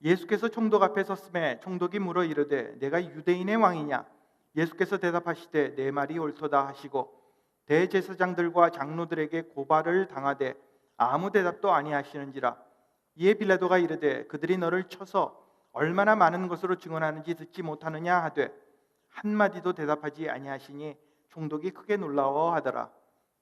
예수께서 총독 앞에 섰음에 총독이 물어 이르되 내가 유대인의 왕이냐? 예수께서 대답하시되 내 말이 옳도다 하시고 대제사장들과 장로들에게 고발을 당하되 아무 대답도 아니하시는지라. 이에 빌라도가 이르되 그들이 너를 쳐서 얼마나 많은 것으로 증언하는지 듣지 못하느냐 하되 한마디도 대답하지 아니하시니 총독이 크게 놀라워하더라.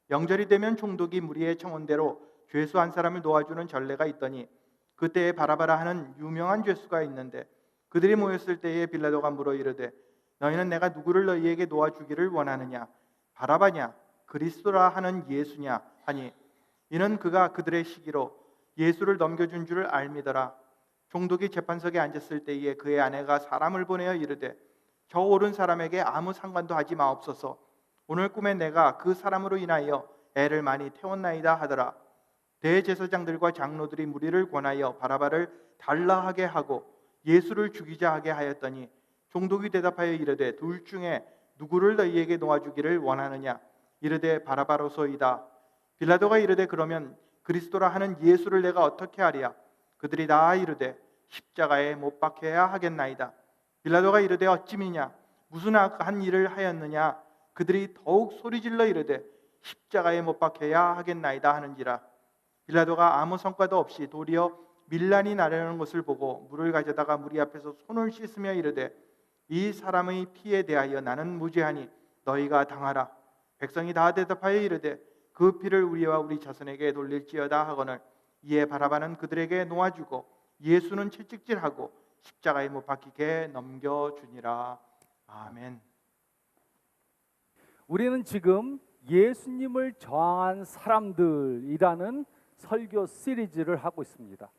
명절이 되면 총독이 무리의 청원대로 죄수 한 사람을 놓아주는 전례가 있더니 그때에 바라바라 하는 유명한 죄수가 있는데 그들이 모였을 때에 빌라도가 물어 이르되 너희는 내가 누구를 너희에게 놓아주기를 원하느냐? 바라바냐? 그리스도라 하는 예수냐? 하니 이는 그가 그들의 시기로 예수를 넘겨준 줄을 알미더라. 총독이 재판석에 앉았을 때에 그의 아내가 사람을 보내어 이르되 저 오른 사람에게 아무 상관도 하지 마옵소서. 오늘 꿈에 내가 그 사람으로 인하여 애를 많이 태웠나이다 하더라. 대제사장들과 장로들이 무리를 권하여 바라바를 달라하게 하고 예수를 죽이자 하게 하였더니 총독이 대답하여 이르되 둘 중에 누구를 너희에게 놓아주기를 원하느냐? 이르되 바라바로소이다. 빌라도가 이르되 그러면 그리스도라 하는 예수를 내가 어떻게 하리야? 그들이 다 이르되 십자가에 못 박혀야 하겠나이다. 빌라도가 이르되 어찌미냐? 무슨 악한 일을 하였느냐? 그들이 더욱 소리질러 이르되 십자가에 못 박혀야 하겠나이다 하는지라. 빌라도가 아무 성과도 없이 도리어 밀란이 나려는 것을 보고 물을 가져다가 무리 앞에서 손을 씻으며 이르되 이 사람의 피에 대하여 나는 무죄하니 너희가 당하라. 백성이 다 대답하여 이르되 그 피를 우리와 우리 자손에게 돌릴지어다 하거늘. 이에 바라바는 그들에게 놓아주고 예수는 채찍질하고 십자가에 못 박히게 넘겨주니라. 아멘. 우리는 지금 예수님을 저항한 사람들이라는 설교 시리즈를 하고 있습니다.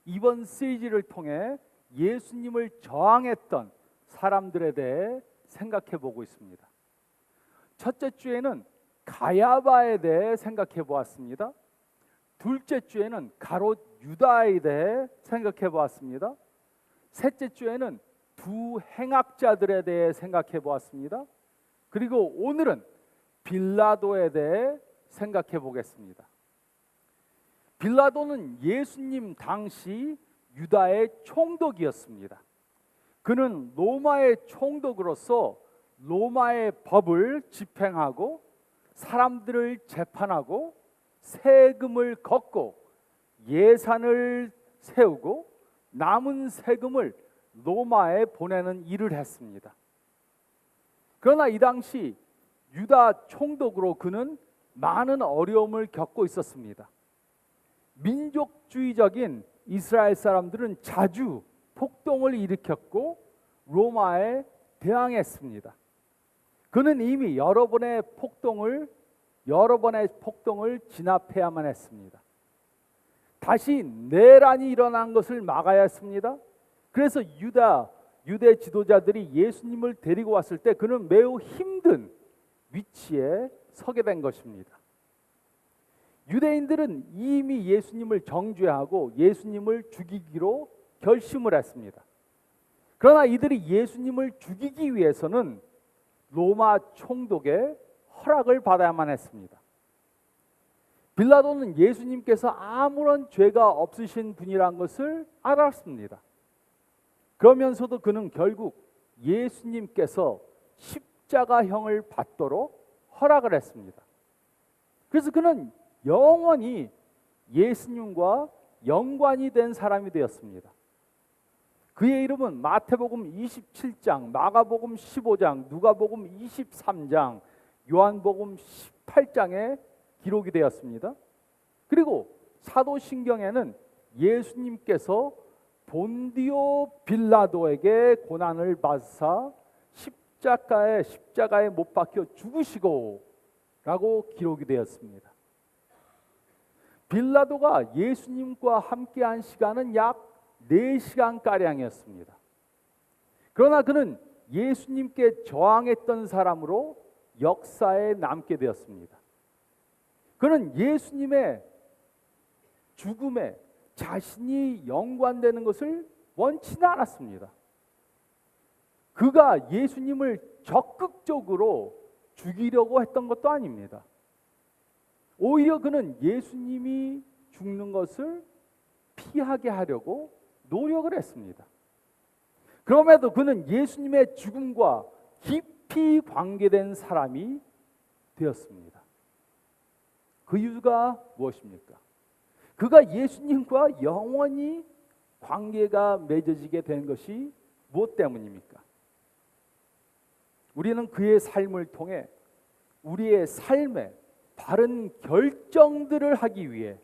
이번 시리즈를 통해 예수님을 저항했던 사람들에 대해 생각해 보고 있습니다. 첫째 주에는 가야바에 대해 생각해 보았습니다. 둘째 주에는 가롯 유다에 대해 생각해 보았습니다. 셋째 주에는 두 행악자들에 대해 생각해 보았습니다. 그리고 오늘은 빌라도에 대해 생각해 보겠습니다. 빌라도는 예수님 당시 유다의 총독이었습니다. 그는 로마의 총독으로서 로마의 법을 집행하고 사람들을 재판하고 세금을 걷고 예산을 세우고 남은 세금을 로마에 보내는 일을 했습니다. 그러나 이 당시 유다 총독으로 그는 많은 어려움을 겪고 있었습니다. 민족주의적인 이스라엘 사람들은 자주 폭동을 일으켰고 로마에 대항했습니다. 그는 이미 여러 번의 폭동을 진압해야만 했습니다. 다시 내란이 일어난 것을 막아야 했습니다. 그래서 유대 지도자들이 예수님을 데리고 왔을 때 그는 매우 힘든 위치에 서게 된 것입니다. 유대인들은 이미 예수님을 정죄하고 예수님을 죽이기로 결심을 했습니다. 그러나 이들이 예수님을 죽이기 위해서는 로마 총독의 허락을 받아야만 했습니다. 빌라도는 예수님께서 아무런 죄가 없으신 분이란 것을 알았습니다. 그러면서도 그는 결국 예수님께서 십자가형을 받도록 허락을 했습니다. 그래서 그는 영원히 예수님과 연관이 된 사람이 되었습니다. 그의 이름은 마태복음 27장, 마가복음 15장, 누가복음 23장, 요한복음 18장에 기록이 되었습니다. 그리고 사도신경에는 예수님께서 본디오 빌라도에게 고난을 받으사 십자가에 못 박혀 죽으시고 라고 기록이 되었습니다. 빌라도가 예수님과 함께한 시간은 약 4시간가량이었습니다. 그러나 그는 예수님께 저항했던 사람으로 역사에 남게 되었습니다. 그는 예수님의 죽음에 자신이 연관되는 것을 원치는 않았습니다. 그가 예수님을 적극적으로 죽이려고 했던 것도 아닙니다. 오히려 그는 예수님이 죽는 것을 피하게 하려고 노력을 했습니다. 그럼에도 그는 예수님의 죽음과 깊이 관계된 사람이 되었습니다. 그 이유가 무엇입니까? 그가 예수님과 영원히 관계가 맺어지게 된 것이 무엇 때문입니까? 우리는 그의 삶을 통해 우리의 삶에 바른 결정들을 하기 위해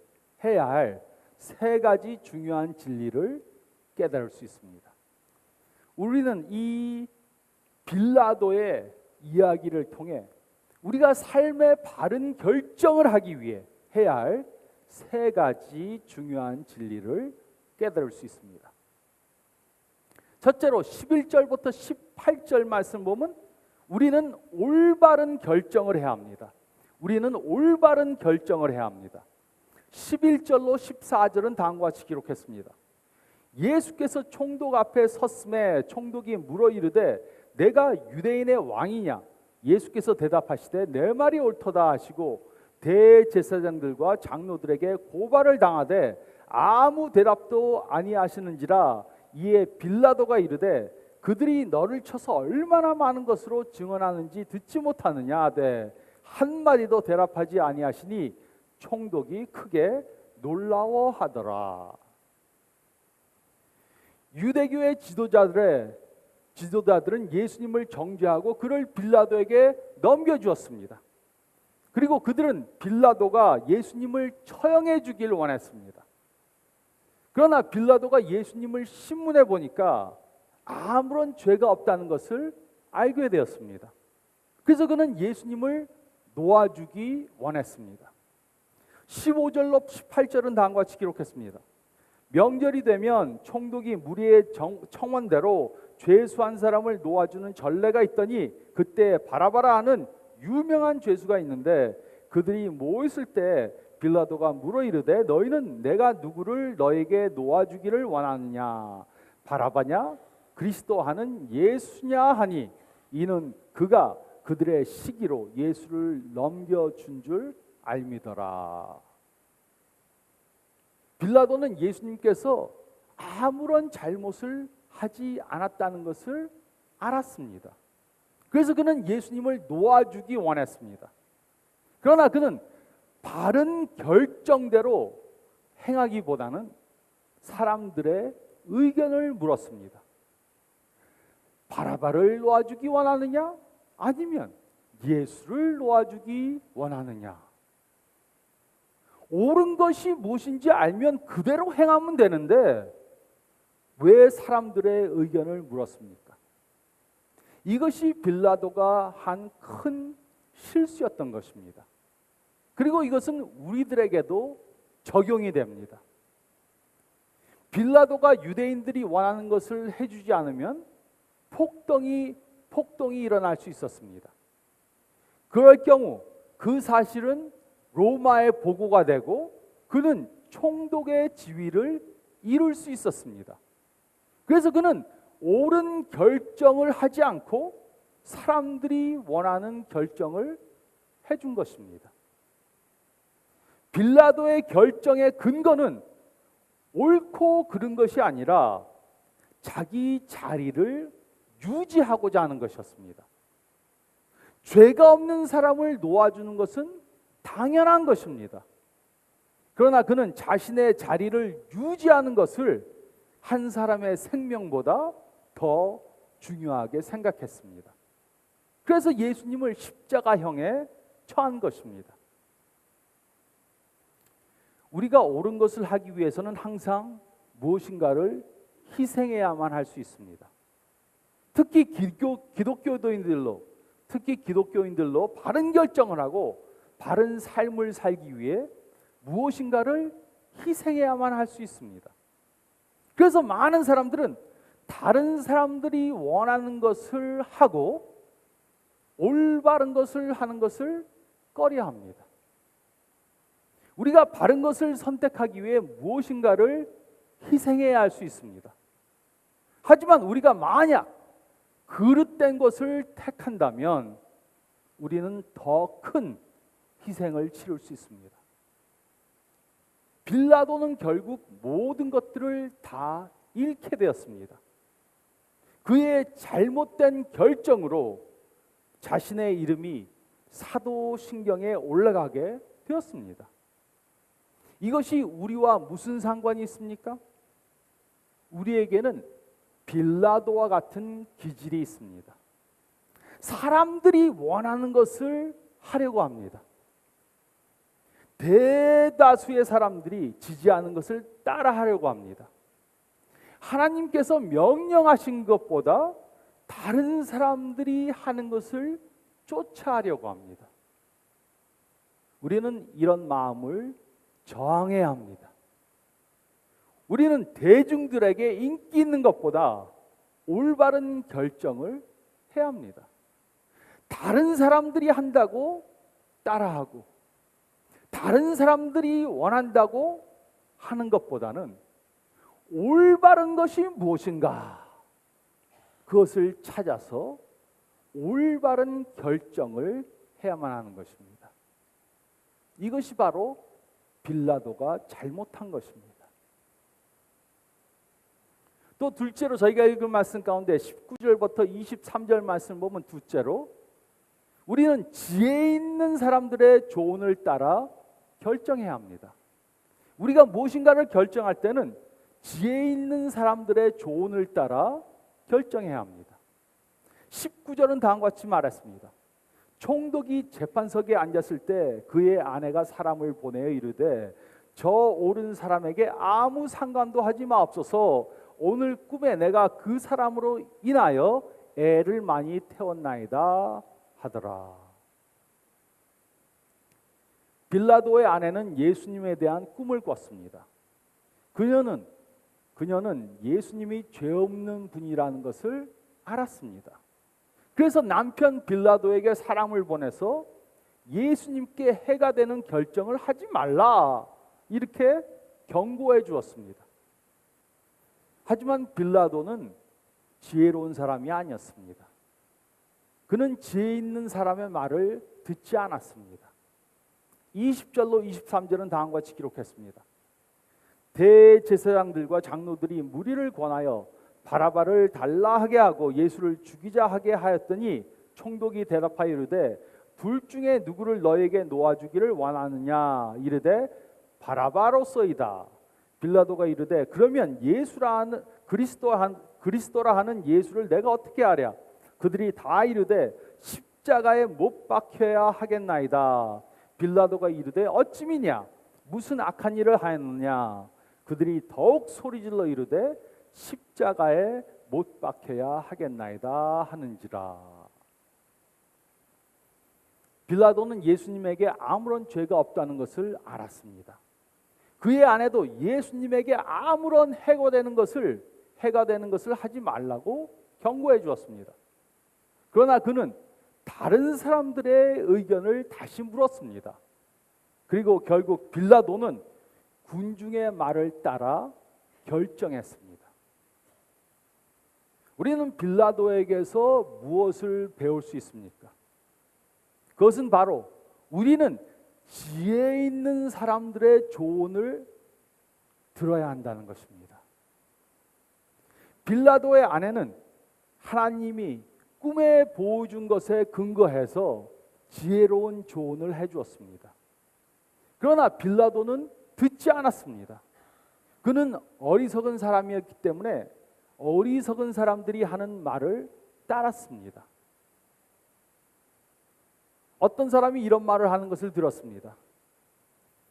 해야 할 세 가지 중요한 진리를 깨달을 수 있습니다. 우리는 이 빌라도의 이야기를 통해 우리가 삶의 바른 결정을 하기 위해 해야 할 세 가지 중요한 진리를 깨달을 수 있습니다. 첫째로 11절부터 18절 말씀 보면 우리는 올바른 결정을 해야 합니다. 우리는 올바른 결정을 해야 합니다. 11절로 14절은 다음과 같이 기록했습니다. 예수께서 총독 앞에 섰음에 총독이 물어 이르되 내가 유대인의 왕이냐? 예수께서 대답하시되 내 말이 옳도다 하시고 대제사장들과 장로들에게 고발을 당하되 아무 대답도 아니하시는지라. 이에 빌라도가 이르되 그들이 너를 쳐서 얼마나 많은 것으로 증언하는지 듣지 못하느냐 하되 한마디도 대답하지 아니하시니 총독이 크게 놀라워하더라. 유대교의 지도자들은 예수님을 정죄하고 그를 빌라도에게 넘겨주었습니다. 그리고 그들은 빌라도가 예수님을 처형해 주길 원했습니다. 그러나 빌라도가 예수님을 신문해 보니까 아무런 죄가 없다는 것을 알게 되었습니다. 그래서 그는 예수님을 놓아주기 원했습니다. 15절로 18절은 다음과 같이 기록했습니다. 명절이 되면 총독이 무리의 청원대로 죄수한 사람을 놓아주는 전례가 있더니 그때 바라바라 하는 유명한 죄수가 있는데 그들이 모였을 때 빌라도가 물어 이르되 너희는 내가 누구를 너에게 놓아주기를 원하느냐? 바라바냐? 그리스도 하는 예수냐 하니 이는 그가 그들의 시기로 예수를 넘겨준 줄 알미더라. 빌라도는 예수님께서 아무런 잘못을 하지 않았다는 것을 알았습니다. 그래서 그는 예수님을 놓아주기 원했습니다. 그러나 그는 바른 결정대로 행하기보다는 사람들의 의견을 물었습니다. 바라바를 놓아주기 원하느냐? 아니면 예수를 놓아주기 원하느냐? 옳은 것이 무엇인지 알면 그대로 행하면 되는데 왜 사람들의 의견을 물었습니까? 이것이 빌라도가 한 큰 실수였던 것입니다. 그리고 이것은 우리들에게도 적용이 됩니다. 빌라도가 유대인들이 원하는 것을 해주지 않으면 폭동이 일어날 수 있었습니다. 그럴 경우 그 사실은 로마에 보고가 되고 그는 총독의 지위를 잃을 수 있었습니다. 그래서 그는 옳은 결정을 하지 않고 사람들이 원하는 결정을 해준 것입니다. 빌라도의 결정의 근거는 옳고 그른 것이 아니라 자기 자리를 유지하고자 하는 것이었습니다. 죄가 없는 사람을 놓아주는 것은 당연한 것입니다. 그러나 그는 자신의 자리를 유지하는 것을 한 사람의 생명보다 더 중요하게 생각했습니다. 그래서 예수님을 십자가형에 처한 것입니다. 우리가 옳은 것을 하기 위해서는 항상 무엇인가를 희생해야만 할 수 있습니다. 특히 기독교인들로 바른 결정을 하고 바른 삶을 살기 위해 무엇인가를 희생해야만 할 수 있습니다. 그래서 많은 사람들은 다른 사람들이 원하는 것을 하고 올바른 것을 하는 것을 꺼려합니다. 우리가 바른 것을 선택하기 위해 무엇인가를 희생해야 할 수 있습니다. 하지만 우리가 만약 그릇된 것을 택한다면 우리는 더 큰 희생을 치를 수 있습니다. 빌라도는 결국 모든 것들을 다 잃게 되었습니다. 그의 잘못된 결정으로 자신의 이름이 사도신경에 올라가게 되었습니다. 이것이 우리와 무슨 상관이 있습니까? 우리에게는 빌라도와 같은 기질이 있습니다. 사람들이 원하는 것을 하려고 합니다. 대다수의 사람들이 지지하는 것을 따라하려고 합니다. 하나님께서 명령하신 것보다 다른 사람들이 하는 것을 쫓아하려고 합니다. 우리는 이런 마음을 저항해야 합니다. 우리는 대중들에게 인기 있는 것보다 올바른 결정을 해야 합니다. 다른 사람들이 한다고 따라하고 다른 사람들이 원한다고 하는 것보다는 올바른 것이 무엇인가 그것을 찾아서 올바른 결정을 해야만 하는 것입니다. 이것이 바로 빌라도가 잘못한 것입니다. 또 둘째로 저희가 읽은 말씀 가운데 19절부터 23절 말씀 보면 둘째로 우리는 지혜 있는 사람들의 조언을 따라 결정해야 합니다. 우리가 무엇인가를 결정할 때는 지혜 있는 사람들의 조언을 따라 결정해야 합니다. 19절은 다음과 같이 말했습니다. 총독이 재판석에 앉았을 때 그의 아내가 사람을 보내어 이르되 저 옳은 사람에게 아무 상관도 하지 마옵소서. 오늘 꿈에 내가 그 사람으로 인하여 애를 많이 태웠나이다 하더라. 빌라도의 아내는 예수님에 대한 꿈을 꿨습니다. 그녀는 예수님이 죄 없는 분이라는 것을 알았습니다. 그래서 남편 빌라도에게 사람을 보내서 예수님께 해가 되는 결정을 하지 말라 이렇게 경고해 주었습니다. 하지만 빌라도는 지혜로운 사람이 아니었습니다. 그는 지혜 있는 사람의 말을 듣지 않았습니다. 20절로 23절은 다음과 같이 기록했습니다. 대제사장들과 장로들이 무리를 권하여 바라바를 달라하게 하고 예수를 죽이자 하게 하였더니 총독이 대답하여 이르되 둘 중에 누구를 너에게 놓아주기를 원하느냐 이르되 바라바로소이다. 빌라도가 이르되 그러면 예수라는 그리스도라 하는 예수를 내가 어떻게 하랴? 그들이 다 이르되 십자가에 못 박혀야 하겠나이다. 빌라도가 이르되 어찌미냐? 무슨 악한 일을 하였느냐? 그들이 더욱 소리질러 이르되 십자가에 못 박혀야 하겠나이다 하는지라. 빌라도는 예수님에게 아무런 죄가 없다는 것을 알았습니다. 그의 아내도 예수님에게 아무런 해가 되는 것을 하지 말라고 경고해 주었습니다. 그러나 그는 다른 사람들의 의견을 다시 물었습니다. 그리고 결국 빌라도는 군중의 말을 따라 결정했습니다. 우리는 빌라도에게서 무엇을 배울 수 있습니까? 그것은 바로 우리는 지혜 있는 사람들의 조언을 들어야 한다는 것입니다. 빌라도의 아내는 하나님이 꿈에 보여준 것에 근거해서 지혜로운 조언을 해주었습니다. 그러나 빌라도는 듣지 않았습니다. 그는 어리석은 사람이었기 때문에 어리석은 사람들이 하는 말을 따랐습니다. 어떤 사람이 이런 말을 하는 것을 들었습니다.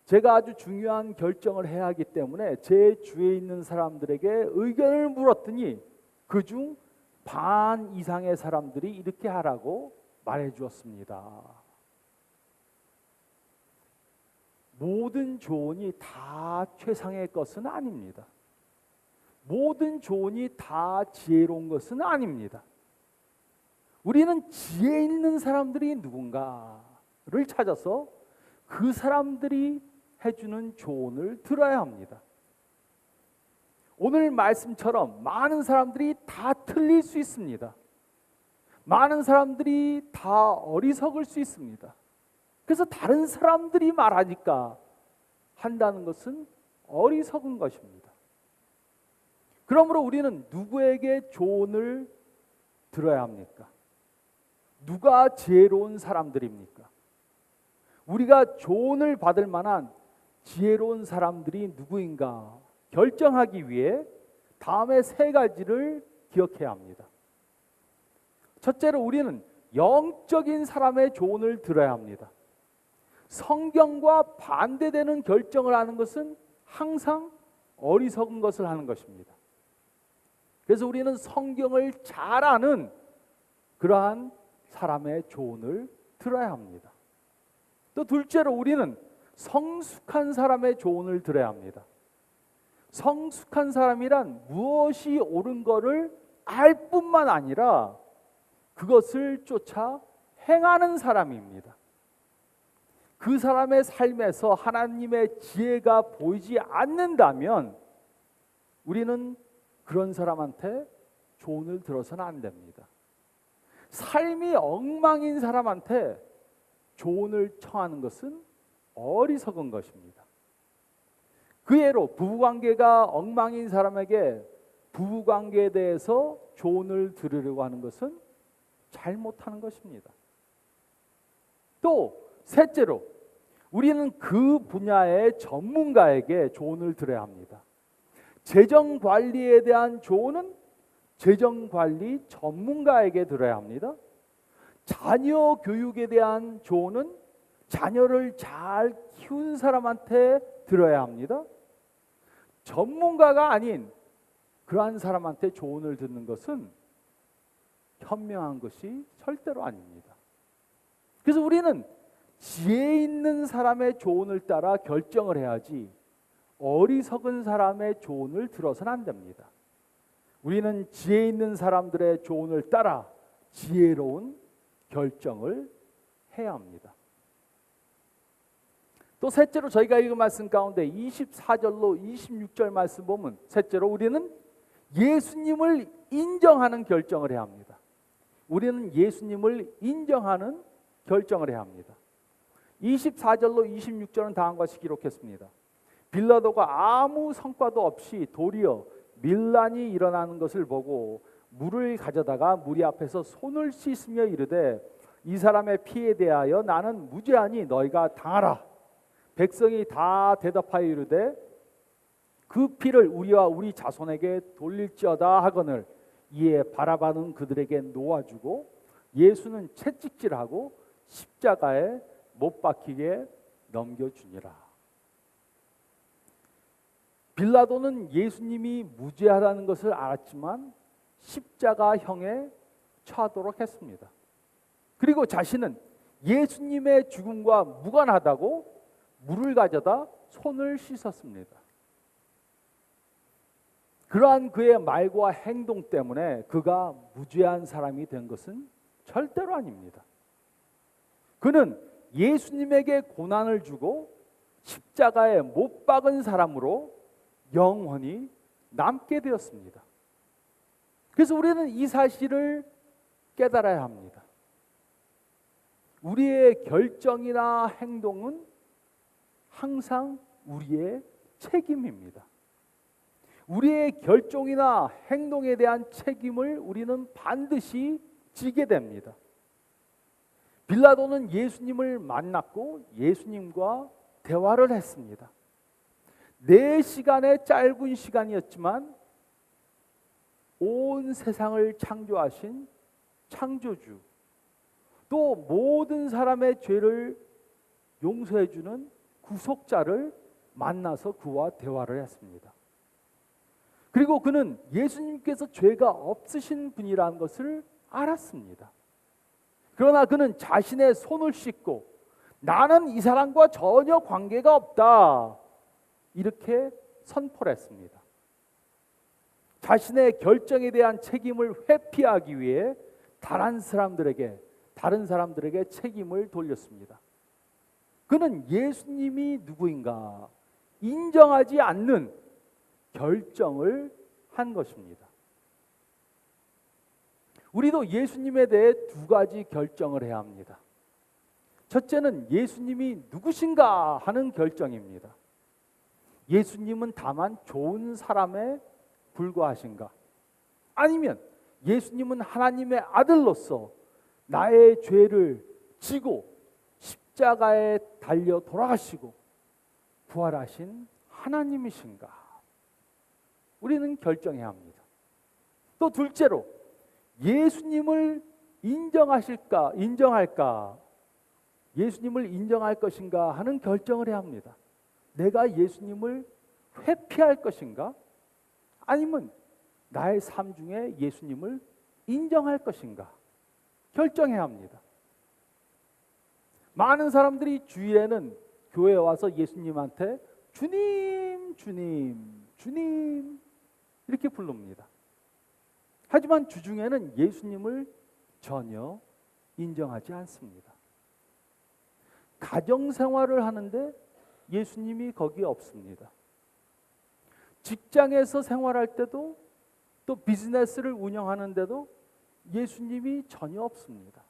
제가 아주 중요한 결정을 해야 하기 때문에 제 주위에 있는 사람들에게 의견을 물었더니 그중 반 이상의 사람들이 이렇게 하라고 말해 주었습니다. 모든 조언이 다 최상의 것은 아닙니다. 모든 조언이 다 지혜로운 것은 아닙니다. 우리는 지혜 있는 사람들이 누군가를 찾아서 그 사람들이 해주는 조언을 들어야 합니다. 오늘 말씀처럼 많은 사람들이 다 틀릴 수 있습니다. 많은 사람들이 다 어리석을 수 있습니다. 그래서 다른 사람들이 말하니까 한다는 것은 어리석은 것입니다. 그러므로 우리는 누구에게 조언을 들어야 합니까? 누가 지혜로운 사람들입니까? 우리가 조언을 받을 만한 지혜로운 사람들이 누구인가 결정하기 위해 다음에 세 가지를 기억해야 합니다. 첫째로 우리는 영적인 사람의 조언을 들어야 합니다. 성경과 반대되는 결정을 하는 것은 항상 어리석은 것을 하는 것입니다. 그래서 우리는 성경을 잘 아는 그러한 사람의 조언을 들어야 합니다. 또 둘째로 우리는 성숙한 사람의 조언을 들어야 합니다. 성숙한 사람이란 무엇이 옳은 것을 알 뿐만 아니라 그것을 쫓아 행하는 사람입니다. 그 사람의 삶에서 하나님의 지혜가 보이지 않는다면 우리는 그런 사람한테 조언을 들어서는 안 됩니다. 삶이 엉망인 사람한테 조언을 청하는 것은 어리석은 것입니다. 그 예로 부부관계가 엉망인 사람에게 부부관계에 대해서 조언을 들으려고 하는 것은 잘못하는 것입니다. 또 셋째로 우리는 그 분야의 전문가에게 조언을 들어야 합니다. 재정 관리에 대한 조언은 재정 관리 전문가에게 들어야 합니다. 자녀 교육에 대한 조언은 자녀를 잘 키운 사람한테 들어야 합니다. 전문가가 아닌 그러한 사람한테 조언을 듣는 것은 현명한 것이 절대로 아닙니다. 그래서 우리는 지혜 있는 사람의 조언을 따라 결정을 해야지 어리석은 사람의 조언을 들어서는 안 됩니다. 우리는 지혜 있는 사람들의 조언을 따라 지혜로운 결정을 해야 합니다. 또 셋째로 저희가 읽은 말씀 가운데 24절로 26절 말씀 보면 셋째로 우리는 예수님을 인정하는 결정을 해야 합니다. 우리는 예수님을 인정하는 결정을 해야 합니다. 24절로 26절은 다음과 같이 기록했습니다. 빌라도가 아무 성과도 없이 도리어 밀란이 일어나는 것을 보고 물을 가져다가 무리 앞에서 손을 씻으며 이르되 이 사람의 피에 대하여 나는 무죄하니 너희가 당하라. 백성이 다 대답하여 이르되 그 피를 우리와 우리 자손에게 돌릴지어다 하거늘 이에 바라바는 그들에게 놓아주고 예수는 채찍질하고 십자가에 못 박히게 넘겨주니라. 빌라도는 예수님이 무죄하다는 것을 알았지만 십자가형에 처하도록 했습니다. 그리고 자신은 예수님의 죽음과 무관하다고 물을 가져다 손을 씻었습니다. 그러한 그의 말과 행동 때문에 그가 무죄한 사람이 된 것은 절대로 아닙니다. 그는 예수님에게 고난을 주고 십자가에 못 박은 사람으로 영원히 남게 되었습니다. 그래서 우리는 이 사실을 깨달아야 합니다. 우리의 결정이나 행동은 항상 우리의 책임입니다. 우리의 결정이나 행동에 대한 책임을 우리는 반드시 지게 됩니다. 빌라도는 예수님을 만났고 예수님과 대화를 했습니다. 4시간의 짧은 시간이었지만 온 세상을 창조하신 창조주, 또 모든 사람의 죄를 용서해 주는 구속자를 만나서 그와 대화를 했습니다. 그리고 그는 예수님께서 죄가 없으신 분이라는 것을 알았습니다. 그러나 그는 자신의 손을 씻고 나는 이 사람과 전혀 관계가 없다 이렇게 선포를 했습니다. 자신의 결정에 대한 책임을 회피하기 위해 다른 사람들에게 책임을 돌렸습니다. 그는 예수님이 누구인가 인정하지 않는 결정을 한 것입니다. 우리도 예수님에 대해 2가지 결정을 해야 합니다. 첫째는 예수님이 누구신가 하는 결정입니다. 예수님은 다만 좋은 사람의 불과하신가? 아니면 예수님은 하나님의 아들로서 나의 죄를 지고 십자가에 달려 돌아가시고 부활하신 하나님이신가? 우리는 결정해야 합니다. 또 둘째로 예수님을 인정할까? 예수님을 인정할 것인가 하는 결정을 해야 합니다. 내가 예수님을 회피할 것인가? 아니면 나의 삶 중에 예수님을 인정할 것인가? 결정해야 합니다. 많은 사람들이 주일에는 교회에 와서 예수님한테 주님, 주님, 주님 이렇게 부릅니다. 하지만 주중에는 예수님을 전혀 인정하지 않습니다. 가정생활을 하는데 예수님이 거기 없습니다. 직장에서 생활할 때도 또 비즈니스를 운영하는데도 예수님이 전혀 없습니다.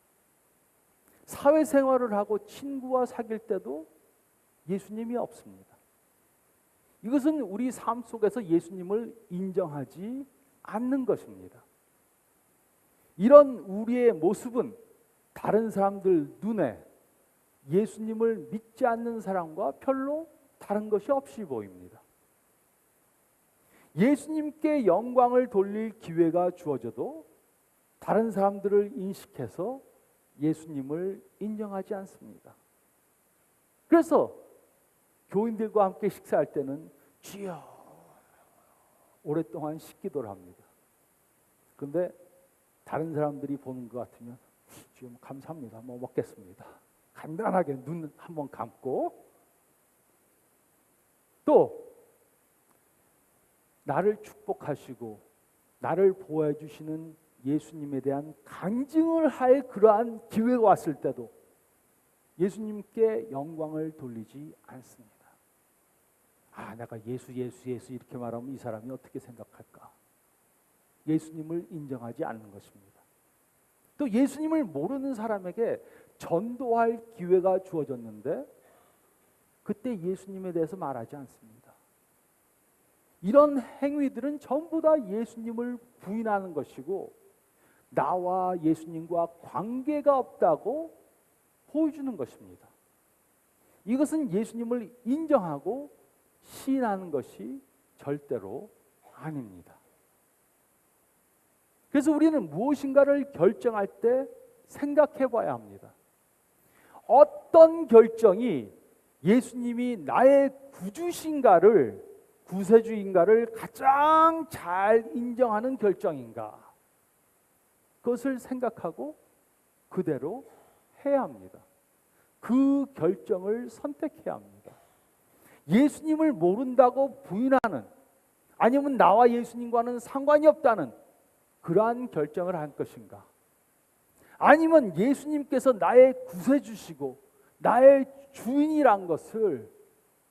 사회생활을 하고 친구와 사귈 때도 예수님이 없습니다. 이것은 우리 삶 속에서 예수님을 인정하지 않는 것입니다. 이런 우리의 모습은 다른 사람들 눈에 예수님을 믿지 않는 사람과 별로 다른 것이 없이 보입니다. 예수님께 영광을 돌릴 기회가 주어져도 다른 사람들을 인식해서 예수님을 인정하지 않습니다. 그래서 교인들과 함께 식사할 때는 주여 오랫동안 식기도를 합니다. 그런데 다른 사람들이 보는 것 같으면 주여 감사합니다. 뭐 먹겠습니다. 간단하게 눈 한번 감고 또 나를 축복하시고 나를 보호해 주시는 예수님에 대한 간증을 할 그러한 기회가 왔을 때도 예수님께 영광을 돌리지 않습니다. 내가 예수 이렇게 말하면 이 사람이 어떻게 생각할까? 예수님을 인정하지 않는 것입니다. 또 예수님을 모르는 사람에게 전도할 기회가 주어졌는데 그때 예수님에 대해서 말하지 않습니다. 이런 행위들은 전부 다 예수님을 부인하는 것이고 나와 예수님과 관계가 없다고 보여주는 것입니다. 이것은 예수님을 인정하고 시인하는 것이 절대로 아닙니다. 그래서 우리는 무엇인가를 결정할 때 생각해 봐야 합니다. 어떤 결정이 예수님이 나의 구세주인가를 가장 잘 인정하는 결정인가? 그것을 생각하고 그대로 해야 합니다. 그 결정을 선택해야 합니다. 예수님을 모른다고 부인하는 아니면 나와 예수님과는 상관이 없다는 그러한 결정을 할 것인가? 아니면 예수님께서 나의 구세주시고 나의 주인이란 것을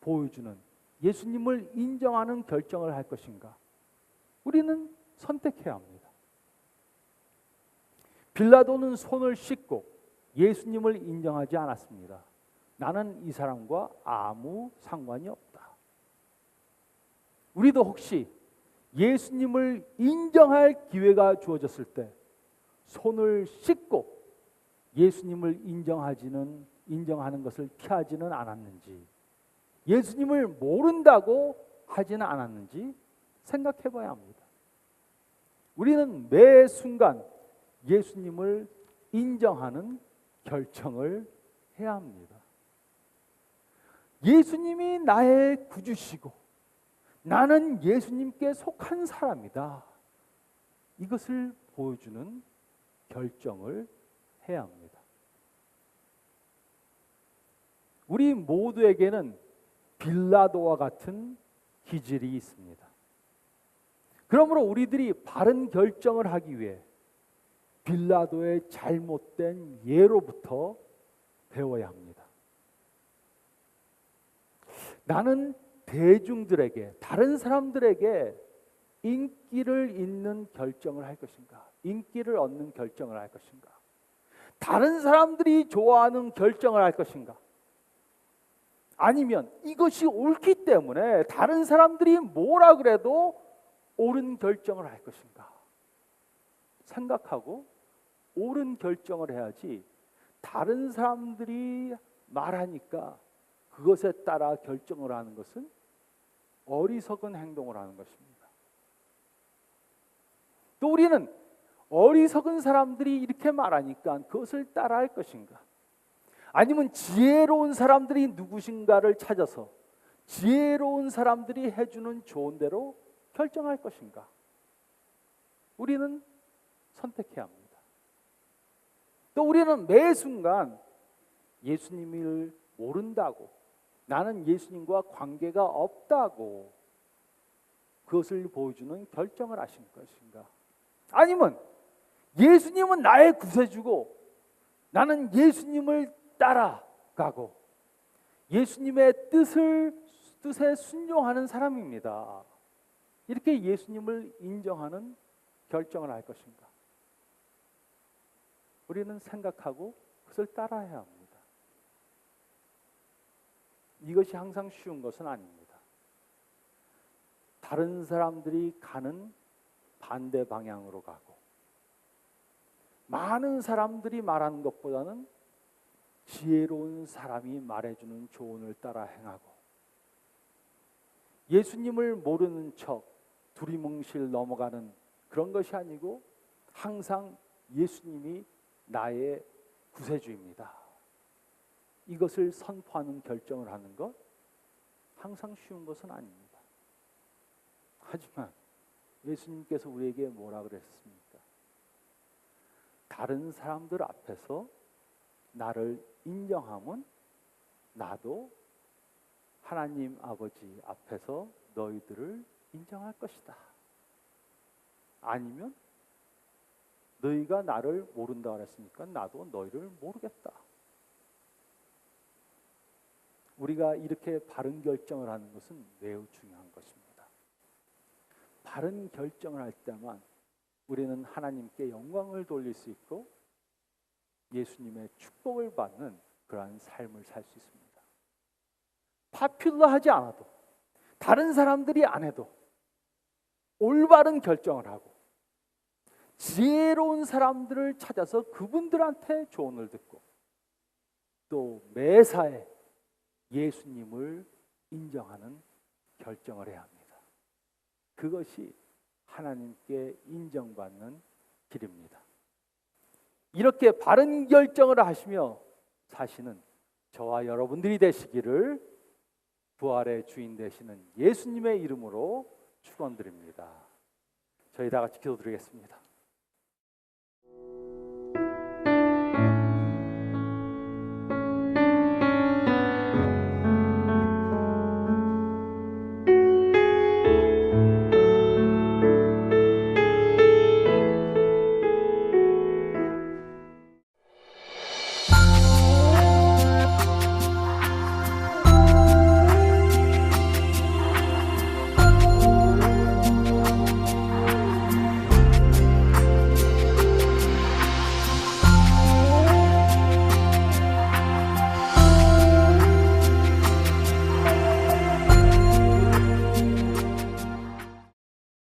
보여주는 예수님을 인정하는 결정을 할 것인가? 우리는 선택해야 합니다. 빌라도는 손을 씻고 예수님을 인정하지 않았습니다. 나는 이 사람과 아무 상관이 없다. 우리도 혹시 예수님을 인정할 기회가 주어졌을 때 손을 씻고 예수님을 인정하는 것을 피하지는 않았는지, 예수님을 모른다고 하지는 않았는지 생각해 봐야 합니다. 우리는 매 순간 예수님을 인정하는 결정을 해야 합니다. 예수님이 나의 구주시고 나는 예수님께 속한 사람이다. 이것을 보여주는 결정을 해야 합니다. 우리 모두에게는 빌라도와 같은 기질이 있습니다. 그러므로 우리들이 바른 결정을 하기 위해 빌라도의 잘못된 예로부터 배워야 합니다. 나는 대중들에게, 다른 사람들에게 인기를 잇는 결정을 할 것인가? 인기를 얻는 결정을 할 것인가? 다른 사람들이 좋아하는 결정을 할 것인가? 아니면 이것이 옳기 때문에 다른 사람들이 뭐라 그래도 옳은 결정을 할 것인가 생각하고 옳은 결정을 해야지, 다른 사람들이 말하니까 그것에 따라 결정을 하는 것은 어리석은 행동을 하는 것입니다. 또 우리는 어리석은 사람들이 이렇게 말하니까 그것을 따라할 것인가, 아니면 지혜로운 사람들이 누구신가를 찾아서 지혜로운 사람들이 해주는 좋은 대로 결정할 것인가, 우리는 선택해야 합니다. 또 우리는 매 순간 예수님을 모른다고, 나는 예수님과 관계가 없다고 그것을 보여주는 결정을 하신 것인가, 아니면 예수님은 나의 구세주고 나는 예수님을 따라가고 예수님의 뜻에 순종하는 사람입니다, 이렇게 예수님을 인정하는 결정을 할 것인가, 우리는 생각하고 그것을 따라야 합니다. 이것이 항상 쉬운 것은 아닙니다. 다른 사람들이 가는 반대 방향으로 가고, 많은 사람들이 말하는 것보다는 지혜로운 사람이 말해주는 조언을 따라 행하고, 예수님을 모르는 척 두리뭉실 넘어가는 그런 것이 아니고 항상 예수님이 나의 구세주입니다, 이것을 선포하는 결정을 하는 것, 항상 쉬운 것은 아닙니다. 하지만 예수님께서 우리에게 뭐라 그랬습니까? 다른 사람들 앞에서 나를 인정하면 나도 하나님 아버지 앞에서 너희들을 인정할 것이다. 아니면 너희가 나를 모른다 그랬으니까 나도 너희를 모르겠다. 우리가 이렇게 바른 결정을 하는 것은 매우 중요한 것입니다. 바른 결정을 할 때만 우리는 하나님께 영광을 돌릴 수 있고 예수님의 축복을 받는 그러한 삶을 살 수 있습니다. 파퓰러하지 않아도, 다른 사람들이 안 해도 올바른 결정을 하고 지혜로운 사람들을 찾아서 그분들한테 조언을 듣고 또 매사에 예수님을 인정하는 결정을 해야 합니다. 그것이 하나님께 인정받는 길입니다. 이렇게 바른 결정을 하시며 사시는 저와 여러분들이 되시기를 부활의 주인 되시는 예수님의 이름으로 축원드립니다. 저희 다 같이 기도드리겠습니다.